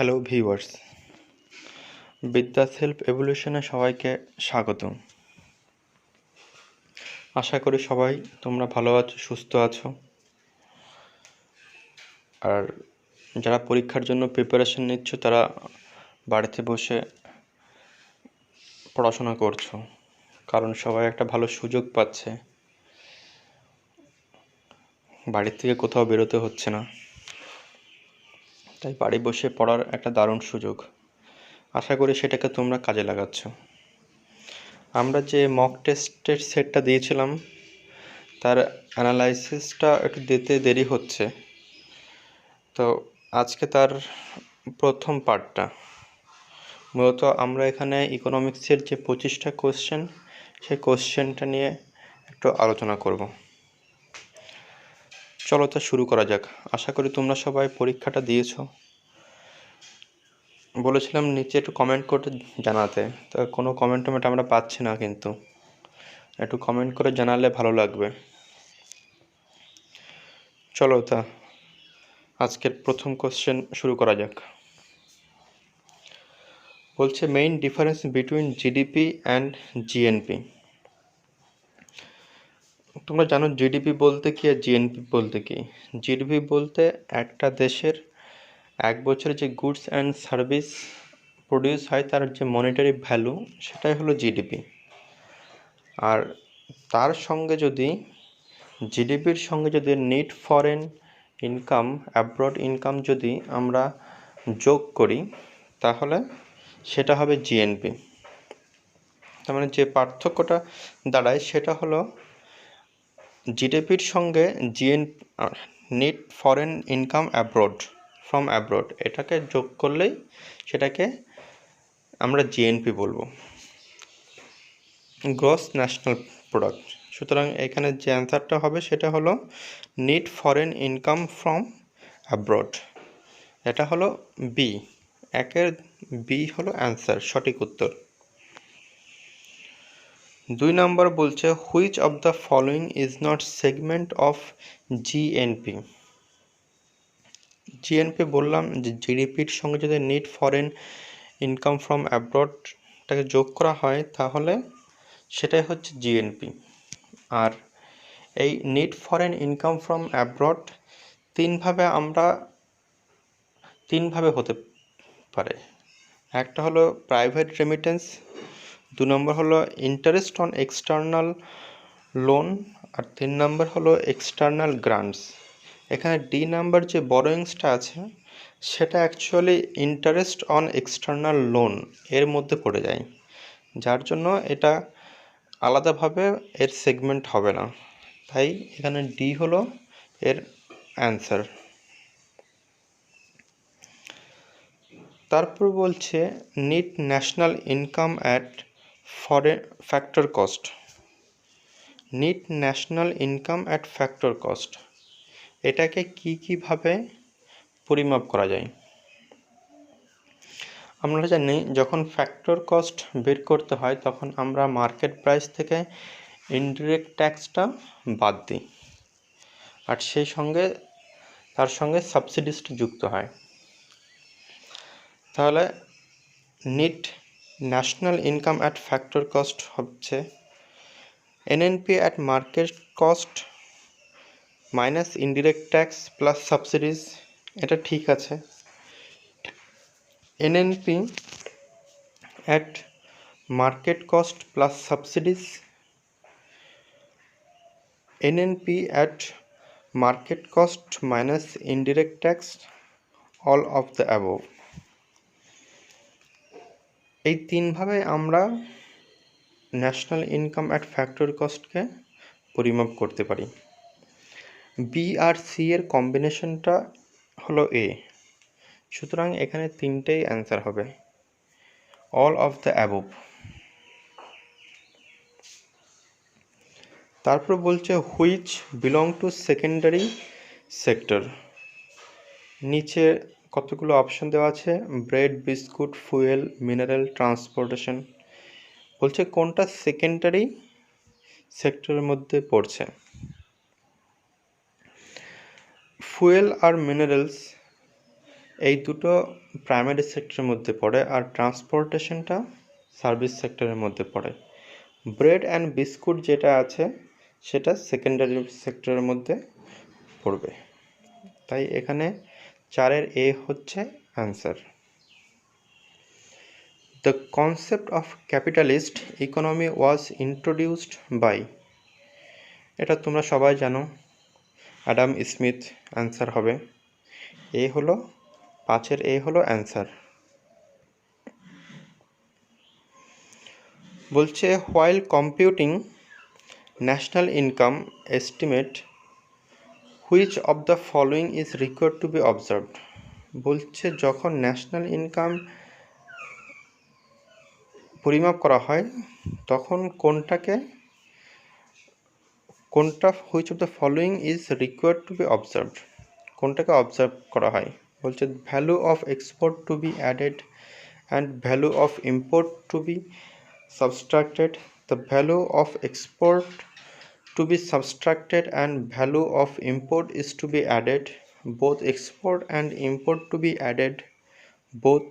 Hello viewers, বিদ্যা self এভলিউশনে সবাইকে স্বাগত। আশা করি সবাই তোমরা ভালো আছো, সুস্থ আছো। আর যারা পরীক্ষার জন্য প্রিপারেশন নিচ্ছ তারা বাড়িতে বসে পড়াশোনা করছো, কারণ সবাই একটা ভালো সুযোগ পাচ্ছে। বাড়ির থেকে কোথাও বেরোতে হচ্ছে না, তাই বাড়ি বসে পড়ার একটা দারুণ সুযোগ। আশা করি সেটাকে তোমরা কাজে লাগাচ্ছ। আমরা যে মক টেস্টের সেটটা দিয়েছিলাম তার অ্যানালাইসিসটা একটু দিতে দেরি হচ্ছে, তো আজকে তার প্রথম পার্টটা। মূলত আমরা এখানে ইকোনমিক্সের যে 25টা কোশ্চেন, সেই কোশ্চেনটা নিয়ে একটু আলোচনা করব। চলো তা শুরু করা যাক। আশা করি তোমরা সবাই পরীক্ষাটা দিয়েছো। বলেছিলাম নিচে একটু কমেন্ট করে জানাতে, তো কোনো কমেন্ট আমরা পাচ্ছি না, কিন্তু একটু কমেন্ট করে জানালে ভালো লাগবে। চলো তা আজকের প্রথম কোশ্চেন শুরু করা যাক। বলছে main difference between GDP and GNP. তোমরা জানো জিডিপি বলতে কি আর জিএনপি বলতে কি। জিডিপি বলতে একটা দেশের এক বছরে যে গুডস অ্যান্ড সার্ভিস প্রডিউস হয় তার যে মনিটারি ভ্যালু, সেটাই হলো জিডিপি। আর তার সঙ্গে যদি জিডিপির সঙ্গে যদি net foreign income, abroad income যদি আমরা যোগ করি, তাহলে সেটা হবে জিএনপি। তার মানে যে পার্থক্যটা দাঁড়ায় সেটা হলো জিডিপির সঙ্গে net foreign income from abroad, এটাকে যোগ করলেই সেটাকে আমরা জিএনপি বলবো, গ্রস ন্যাশনাল প্রোডাক্ট। সুতরাং এখানে যে অ্যান্সারটা হবে সেটা হলো net foreign income from abroad. এটা হলো বি, একের বি হলো অ্যান্সার, সঠিক উত্তর। 2 নম্বর বলছে which of the following is not segment of GNP. GNP বললাম যে জিডিপির সঙ্গে যদি নেট ফরেন ইনকাম ফ্রম অ্যাব্রডটাকে যোগ করা হয় তাহলে সেটাই হচ্ছে জিএনপি। আর এই net foreign income from abroad তিনভাবে হতে পারে। একটা হলো প্রাইভেট রেমিটেন্স, 2 নম্বর হলো ইন্টারেস্ট অন এক্সটার্নাল লোন, আর 3 নম্বর হলো এক্সটার্নাল গ্রান্টস। এখানে ডি নাম্বার যে বরোয়িংসটা আছে সেটা actually interest on external loan এর মধ্যে পড়ে যায়, যার জন্য এটা আলাদাভাবে এর সেগমেন্ট হবে না, তাই এখানে ডি হলো এর অ্যান্সার। তারপর বলছে net national income at foreign factor cost. Net national income at factor cost, এটাকে কীভাবে পরিমাপ করা যায়? আমরা জানি যখন ফ্যাক্টর কস্ট বের করতে হয় তখন আমরা মার্কেট প্রাইস থেকে ইনডিরেক্ট ট্যাক্সটা বাদ দিই, আর তার সঙ্গে সাবসিডিসটা যুক্ত হয়। তাহলে net national income at factor cost হচ্ছে NNP at market cost minus indirect tax plus subsidies. এটা ঠিক আছে। NNP at market cost plus subsidies, NNP at market cost minus indirect tax, all of the above. এই তিনভাবে আমরা national income at factor কস্টকে পরিমাপ করতে পারি। বি আর সি এর কম্বিনেশনটা হলো এ, সুতরাং এখানে তিনটেই অ্যান্সার হবে, অল অফ দ্য অ্যাবভ। তারপর বলছে which belong to secondary sector. নিচে কতগুলো অপশন দেওয়া আছে, bread, biscuit, fuel, mineral, transportation. বলছে কোনটা সেকেন্ডারি সেক্টরের মধ্যে পড়ছে। ফুয়েল আর মিনারেলস এই দুটো প্রাইমারি সেক্টরের মধ্যে পড়ে, আর ট্রান্সপোর্টেশনটা সার্ভিস সেক্টরের মধ্যে পড়ে। ব্রেড অ্যান্ড বিস্কুট যেটা আছে সেটা সেকেন্ডারি সেক্টরের মধ্যে পড়বে। তাই এখানে 4-এর এ হচ্ছে answer. The concept of capitalist economy was introduced by, এটা তোমরা সবাই জানো, অ্যাডাম স্মিথ অ্যান্সার হবে। এ হলো 5-এর এ হলো অ্যান্সার। বলছে while computing national income estimate which of the following is required to be observed. বলছে যখন ন্যাশনাল ইনকাম পরিমাপ করা হয় তখন কোনটা which of the following is required to be observed, কোনটাকে অবজার্ভ করা হয়। বলছে value of export to be added and value of import to be subtracted. The value of export to be subtracted and value of import is to be added. Both export and import to be added. Both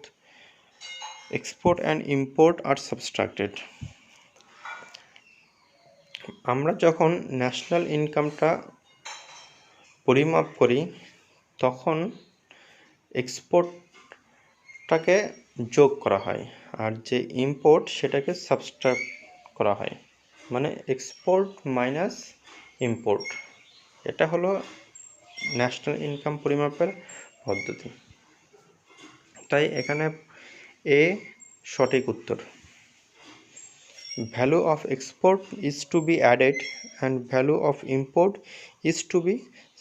export and import are subtracted. আমরা যখন national ইনকামটা পরিমাপ করি তখন এক্সপোর্টটাকে যোগ করা হয়, আর যে ইম্পোর্ট সেটাকে সাবস্ট্রাক্ট করা হয়, মানে এক্সপোর্ট মাইনাস ইম্পোর্ট। এটা হলো ন্যাশনাল ইনকাম পরিমাপের পদ্ধতি। তাই এখানে এ সঠিক উত্তর। Value of export is to be added and value of import is to be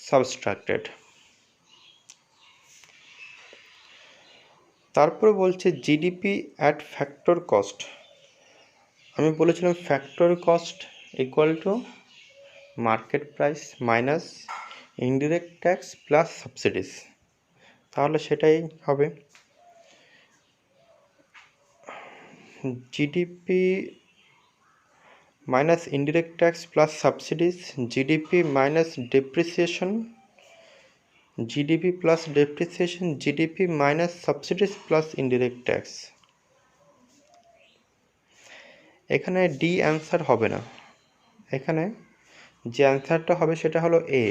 subtracted. তারপরে বলছে জিডিপি অ্যাট ফ্যাক্টর কস্ট। আমি বলেছিলাম factor cost equal to market price minus indirect tax plus subsidies, তাহলে সেটাই হবে GDP minus indirect tax plus subsidies, GDP minus depreciation, GDP plus depreciation, GDP minus subsidies plus indirect tax. এখানে D answer হবে না, এখানে যে অ্যান্সারটা হবে সেটা হলো এ,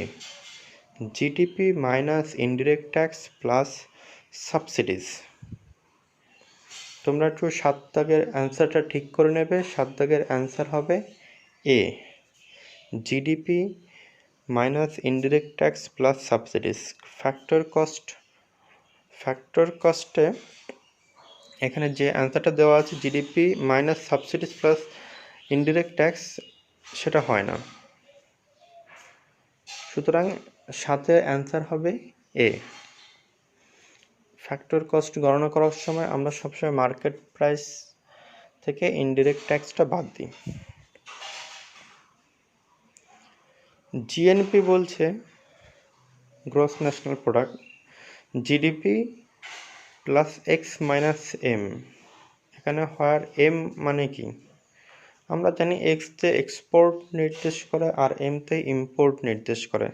GDP minus indirect tax plus subsidies. তোমরা একটু 7 দাগের অ্যান্সারটা ঠিক করে নেবে। 7 দাগের অ্যান্সার হবে A, GDP minus indirect tax plus subsidies. Factor কস্টে এখানে যে অ্যান্সারটা দেওয়া আছে GDP minus subsidies plus indirect tax সেটা হয় না, সুতরাং 7-এর অ্যান্সার হবে এ। ফ্যাক্টর কস্ট গণনা করার সময় আমরা সবসময় মার্কেট প্রাইস থেকে ইনডিরেক্ট ট্যাক্সটা বাদ দিই। জিএনপি বলছে gross national product, GDP plus X minus M. এখানে হোয়ার এম মানে কি? আমরা জানি এক্সতে এক্সপোর্ট নির্দেশ করে আর এমতে ইম্পোর্ট নির্দেশ করে।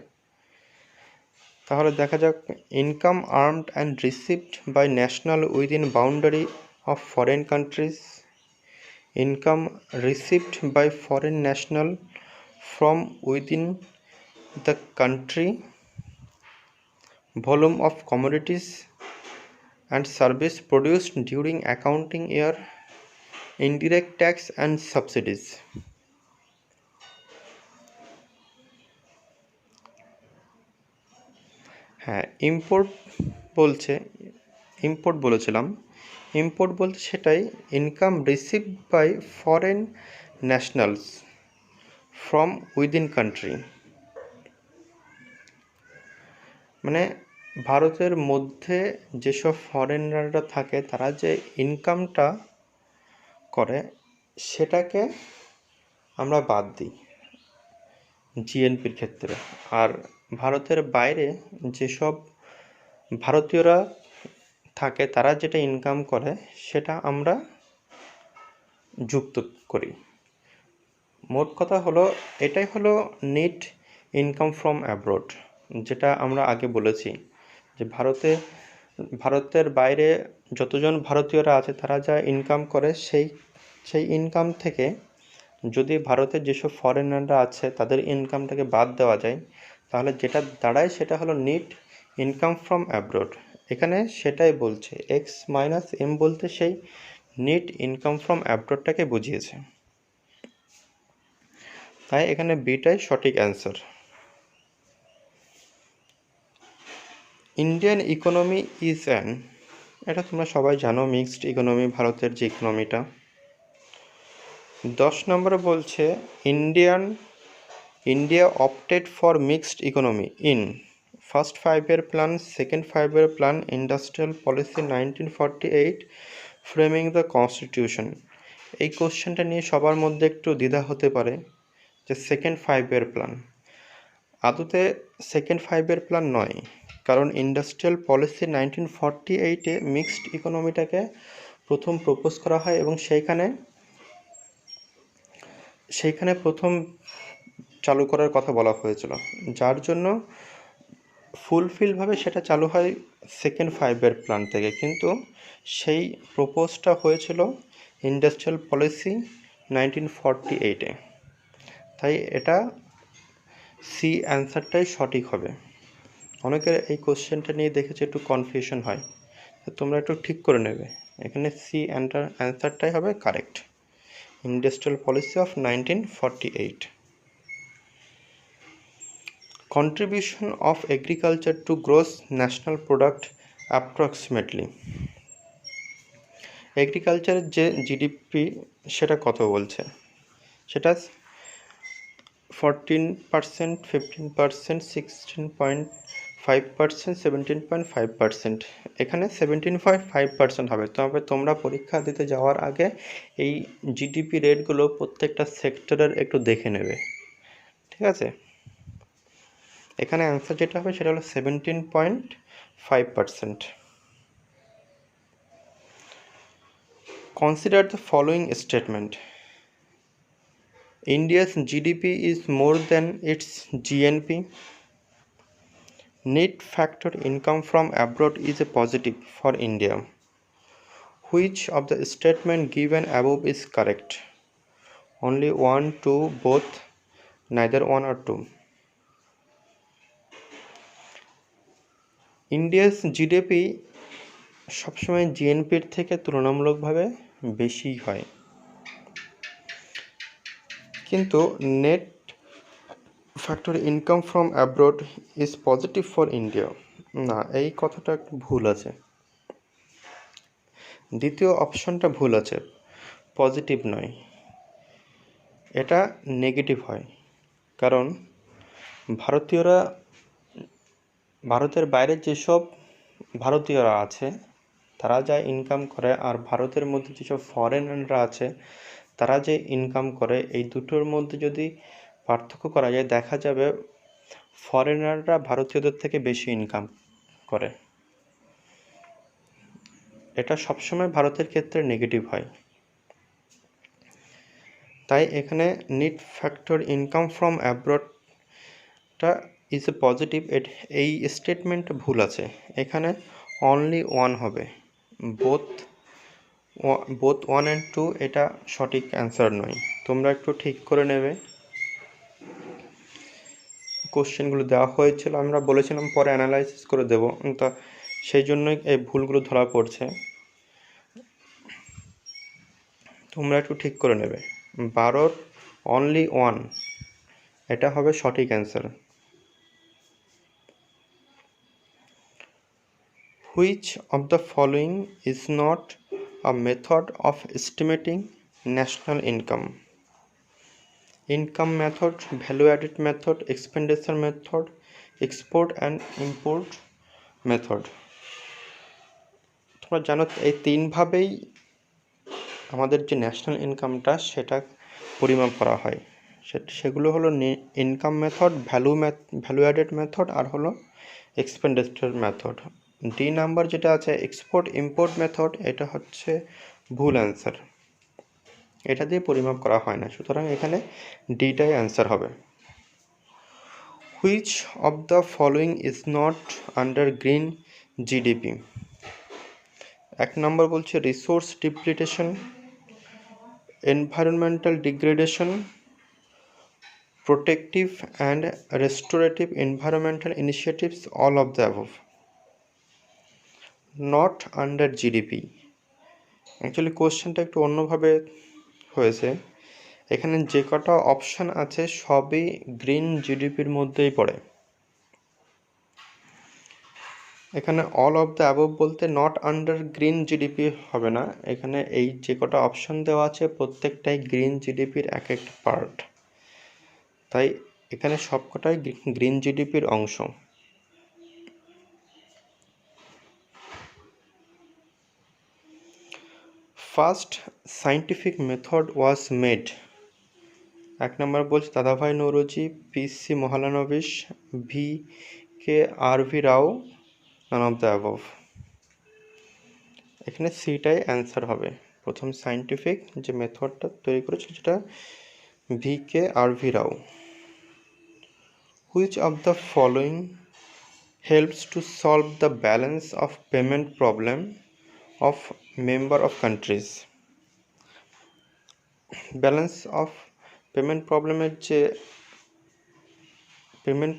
তাহলে দেখা যাক, income earned and received by national within boundary of foreign countries, income received by foreign national from within the country, volume of commodities and service produced during accounting year, indirect tax and subsidies. হ্যাঁ, import বলেছিলাম, import বলতে সেটাই income received by foreign nationals from within country, মানে ভারতের মধ্যে যেসব ফরেনাররা থাকে তারা যে ইনকামটা করে সেটাকে আমরা বাদ দিই জিএনপির ক্ষেত্রে। আর ভারতের বাইরে যেসব ভারতীয়রা থাকে তারা যেটা ইনকাম করে সেটা আমরা যুক্ত করি। মোট কথা হলো এটাই হলো নেট ইনকাম ফ্রম অ্যাব্রড, যেটা আমরা আগে বলেছি যে ভারতে ভারতের বাইরে যতজন ভারতীয়রা আছে তারা যা ইনকাম করে সেই ইনকাম থেকে যদি ভারতের যেসব ফরেনাররা আছে তাদের ইনকামটাকে বাদ দেওয়া যায়, তাহলে যেটা দাঁড়ায় সেটা হলো নেট ইনকাম ফ্রম অ্যাব্রড। এখানে সেটাই বলছে, এক্স মাইনাস এম বলতে সেই নেট ইনকাম ফ্রম অ্যাব্রডটাকে বুঝিয়েছে। তাই এখানে বিটাই সঠিক answer. Indian economy is an, এটা তোমরা সবাই জানো, মিক্সড ইকোনমি, ভারতের যে ইকোনমিটা। 10 নম্বরে বলছে India opted for mixed economy in first 5-year plan, second 5-year plan, industrial policy 1948, framing the constitution. এই কোশ্চেনটা নিয়ে সবার মধ্যে একটু দ্বিধা হতে পারে যে সেকেন্ড 5-year প্ল্যান আদতে সেকেন্ড 5-year প্ল্যান নয়, কারণ ইন্ডাস্ট্রিয়াল পলিসি 1948-এ মিক্সড ইকোনমিটাকে প্রথম প্রপোজ করা হয় এবং সেইখানে প্রথম চালু করার কথা বলা হয়েছিল, যার জন্য ফুলফিলভাবে সেটা চালু হয় সেকেন্ড 5-year প্ল্যান থেকে, কিন্তু সেই প্রপোজটা হয়েছিল ইন্ডাস্ট্রিয়াল পলিসি 1948-এ। তাই এটা সি অ্যান্সারটাই সঠিক হবে। অনেকের এই কোশ্চেনটা নিয়ে দেখেছি একটু কনফিউশন হয়, তো তোমরা একটু ঠিক করে নেবে। এখানে সি অ্যান্সারটাই হবে correct, industrial policy of 1948। Contribution of agriculture to gross national product approximately, এগ্রিকালচারের যে জিডিপি সেটা কত বলছে, সেটা 14%, 15%, 16.5%, 17.5%। এখানে 17.5% হবে। তবে তোমরা পরীক্ষা দিতে যাওয়ার আগে এই জিডিপি রেটগুলো প্রত্যেকটা সেক্টরের একটু দেখে নেবে, ঠিক আছে? এখানে অ্যান্সার যেটা হবে সেটা হলো 17.5%। Consider the following statement. India's GDP is more than its GNP. Net factor income from abroad is a positive for India. Which of the statement given above is correct? Only 1, 2, both, neither 1 or 2. India's GDP সবসময় জিএনপির থেকে তুলনামূলকভাবে বেশি হয়, কিন্তু net factor income from abroad is positive for India. না, এই কথাটা একটু ভুল আছে, দ্বিতীয় অপশনটা ভুল আছে, পজিটিভ নয়, এটা নেগেটিভ হয়। কারণ ভারতের বাইরে যেসব ভারতীয়রা আছে তারা যা ইনকাম করে, আর ভারতের মধ্যে যেসব ফরেনাররা আছে তারা যে ইনকাম করে, এই দুটোর মধ্যে যদি পার্থক্য করা যায় দেখা যাবে ফরেনাররা ভারতীয়দের থেকে বেশি ইনকাম করে। এটা সবসময় ভারতের ক্ষেত্রে নেগেটিভ হয়। তাই এখানে নেট ফ্যাক্টর ইনকাম ফ্রম অ্যাব্রডটা ইজ এ পজিটিভ, এই স্টেটমেন্টটা ভুল আছে। এখানে অনলি 1 হবে, বোথ 1 and 2 এটা সঠিক অ্যান্সার নয়। তোমরা একটু ঠিক করে নেবে। কোশ্চেনগুলো দেওয়া হয়েছিল, আমরা বলেছিলাম পরে অ্যানালাইসিস করে দেব, তা সেই জন্যই এই ভুলগুলো ধরা পড়ছে। তোমরা একটু ঠিক করে নেবে। 12 অনলি 1 এটা হবে সঠিক answer. Which of the following is not a method of estimating national income? Income method, value added method, expenditure method, export and import method. তোমরা জানো এই তিনভাবেই আমাদের যে ন্যাশনাল ইনকামটা সেটা পরিমাপ করা হয়। সেগুলো হলো income method, value added method, আর হলো এক্সপেন্ডিচার মেথড। ডি নাম্বার যেটা আছে এক্সপোর্ট ইম্পোর্ট মেথড, এটা হচ্ছে ভুল অ্যান্সার, এটা দিয়ে পরিমাপ করা হয় না, সুতরাং এখানে ডিটাই অ্যান্সার হবে। Which of the following is not under green GDP? এক নম্বর বলছে resource depletion, environmental degradation, protective and restorative environmental initiatives, all of the above, not under GDP. Actually কোশ্চেনটা একটু অন্যভাবে হয়েছে। এখানে যে কটা অপশান আছে সবই গ্রিন জিডিপির মধ্যেই পড়ে। এখানে অল অফ দ্য অ্যাবভ বলতে নট আন্ডার গ্রিন জিডিপি হবে না, এখানে এই যে কটা অপশান দেওয়া আছে প্রত্যেকটাই গ্রিন জিডিপির এক একটা পার্ট, তাই এখানে সবকটাই গ্রিন জিডিপির অংশ। First scientific method was made. এক নম্বর বলছে Dadabhai Naoroji, P C. Mahalanobis, V K R V. Rao, none of the above. এখানে সিটাই অ্যান্সার হবে। প্রথম সাইন্টিফিক যে মেথডটা তৈরি করেছিল সেটা V K R V. Rao. Which of the following helps to solve the balance of payment problem of member of countries. Balance of payment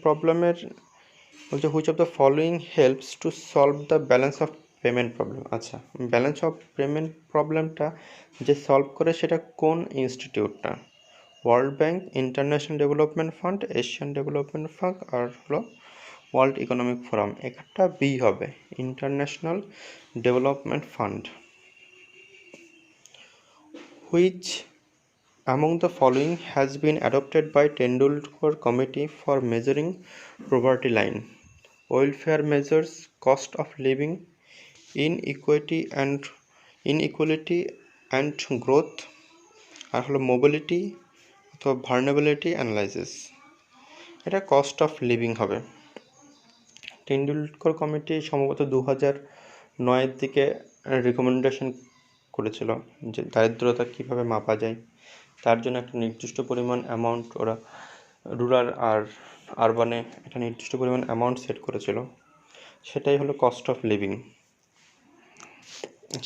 প্রবলেমের বলছে which of the following helps to solve the balance of payment problem. আচ্ছা, balance of payment প্রবলেমটা যে solve করে সেটা কোন ইনস্টিটিউটটা? World bank, international development fund, Asian development fund, আর হলো ওয়ার্ল্ড ইকোনমিক ফোরাম। একটা বি হবে, international development fund. Which among the following has been adopted by Tendulkar Committee for measuring poverty line? Welfare measures, cost of living, inequality and growth, আর হলো mobility অথবা ভার্নেবিলিটি analysis. এটা cost of living হবে। Tendulkar committee সম্ভবত 2009 দিকে recommendation করেছিল যে দারিদ্রতা কীভাবে মাপা যায়, তার জন্য একটা নির্দিষ্ট পরিমাণ অ্যামাউন্ট ওরা রুরাল আর আরবানে একটা নির্দিষ্ট পরিমাণ অ্যামাউন্ট সেট করেছিল, সেটাই হলো কস্ট অফ লিভিং।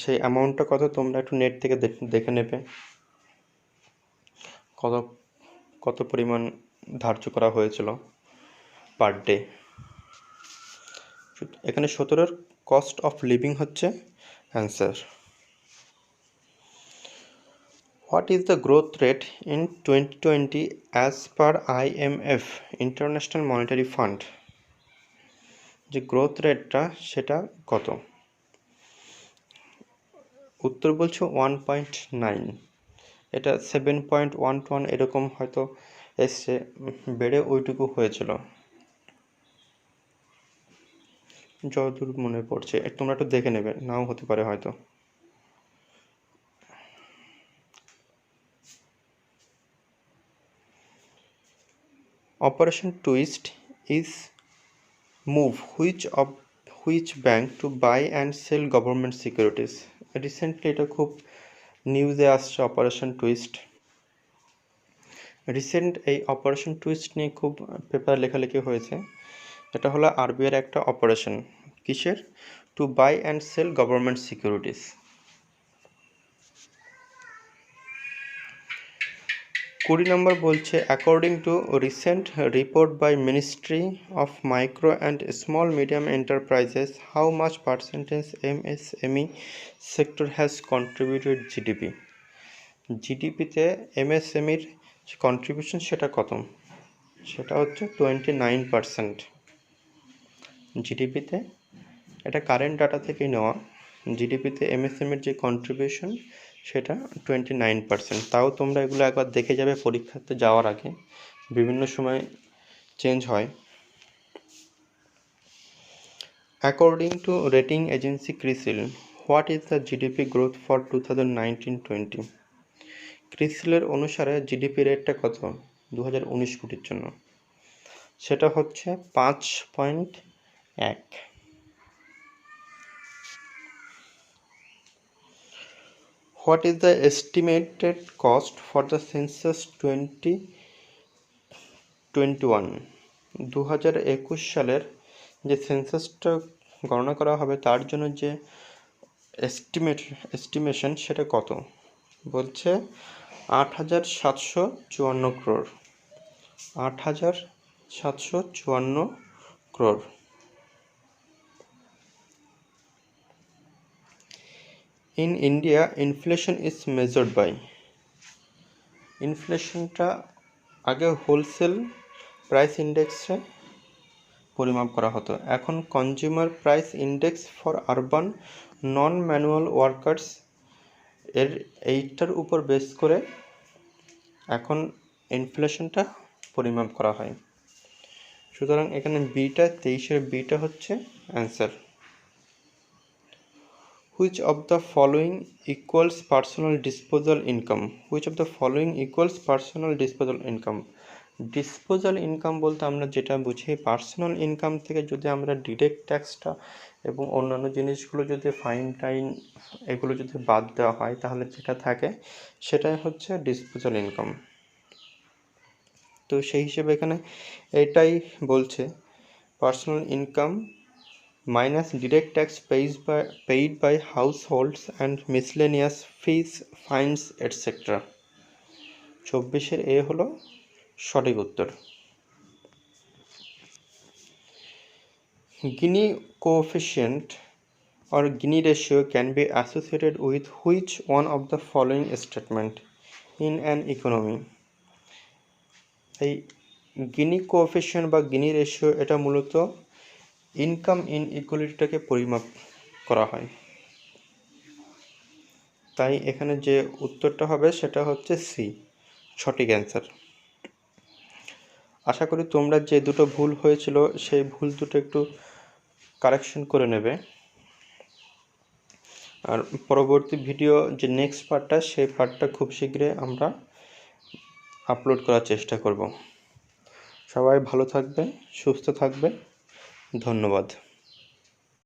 সেই অ্যামাউন্টটা কত তোমরা একটু নেট থেকে দেখে নেবে কত পরিমাণ ধার্য করা হয়েছিল পার ডে। এখানে 17 কস্ট অফ লিভিং হচ্ছে answer. What is the growth rate in 2020 as per IMF, International Monetary Fund? যে গ্রোথ রেটটা সেটা কত? উত্তর বলছো 1.9, এটা 7.1 এরকম হয়তো এসছে, বেড়ে ওইটুকু হয়েছিল যতদূর মনে পড়ছে। তোমরা একটু দেখে নেবে, নাও হতে পারে হয়তো। Operation Twist is move which bank to buy and sell government securities? Recently এটা খুব নিউজে আসছে অপারেশন টুইস্ট। এই অপারেশন টুইস্ট নিয়ে খুব পেপার লেখালেখি হয়েছে। এটা হলো আরবিআইয়ের একটা অপারেশন, কিসের? To buy and sell government securities. 20 নম্বর বলছে according to recent report by ministry of micro and small medium enterprises how much percentage MSME sector has contributed GDP. জিডিপিতে এমএসএমইর যে কন্ট্রিবিউশন সেটা কত? সেটা হচ্ছে 29%। জিডিপিতে, এটা কারেন্ট ডাটা থেকেই নেওয়া, জিডিপিতে এমএসএমইর যে কন্ট্রিবিউশন সেটা 29%। তাও তোমরা এগুলো একবার দেখে যাবে পরীক্ষাতে যাওয়ার আগে, বিভিন্ন সময় চেঞ্জ হয়। According to rating agency CRISIL, what is the GDP growth for 2019-20? ক্রিসিলের অনুসারে জিডিপি রেটটা কত 2019-20 জন্য? সেটা হচ্ছে 5.1। What is the estimated cost for the census 2021? 2021 সালের যে সেন্সাসটা গণনা করা হবে তার জন্য যে এস্টিমেশন সেটা কত? বলছে 8,754 crore. 8,754 crore. In India, inflation is measured by, ইনফ্লেশনটা আগে হোলসেল প্রাইস ইন্ডেক্সে পরিমাপ করা হতো, এখন consumer price index for urban non manual workers এইটার উপর বেস করে এখন ইনফ্লেশনটা পরিমাপ করা হয়। সুতরাং এখানে বিটা 23-এর বিটা হচ্ছে answer. Which of the following equals personal disposal income? Which of the following equals personal disposal income? Disposal income বলতে আমরা যেটা বুঝি, পার্সোনাল ইনকাম থেকে যদি আমরা ডিরেক্ট ট্যাক্সটা এবং অন্যান্য জিনিসগুলো যদি ফাইন টাইন এগুলো যদি বাদ দেওয়া হয় তাহলে যেটা থাকে সেটাই হচ্ছে ডিসপোজাল ইনকাম। তো সেই হিসেবে এখানে এটাই বলছে personal income minus direct tax paid by households and miscellaneous fees, fines, etc. 24-এর এ হলো সঠিক উত্তর। Gini coefficient or Gini ratio can be associated with which one of the following statement in an economy? এই Gini coefficient বা Gini ratio এটা মূলত income ইনইকুয়ালিটিটাকে পরিমাপ করা হয়, তাই এখানে যে উত্তরটা হবে সেটা হচ্ছে সি, সঠিক অ্যান্সার। আশা করি তোমরা যে দুটো ভুল হয়েছিল সেই ভুল দুটো একটু কারেকশন করে নেবে, আর পরবর্তী ভিডিও যে নেক্সট পার্টটা সেই পার্টটা খুব শীঘ্রই আমরা আপলোড করার চেষ্টা করব। সবাই ভালো থাকবে, সুস্থ থাকবে, ধন্যবাদ।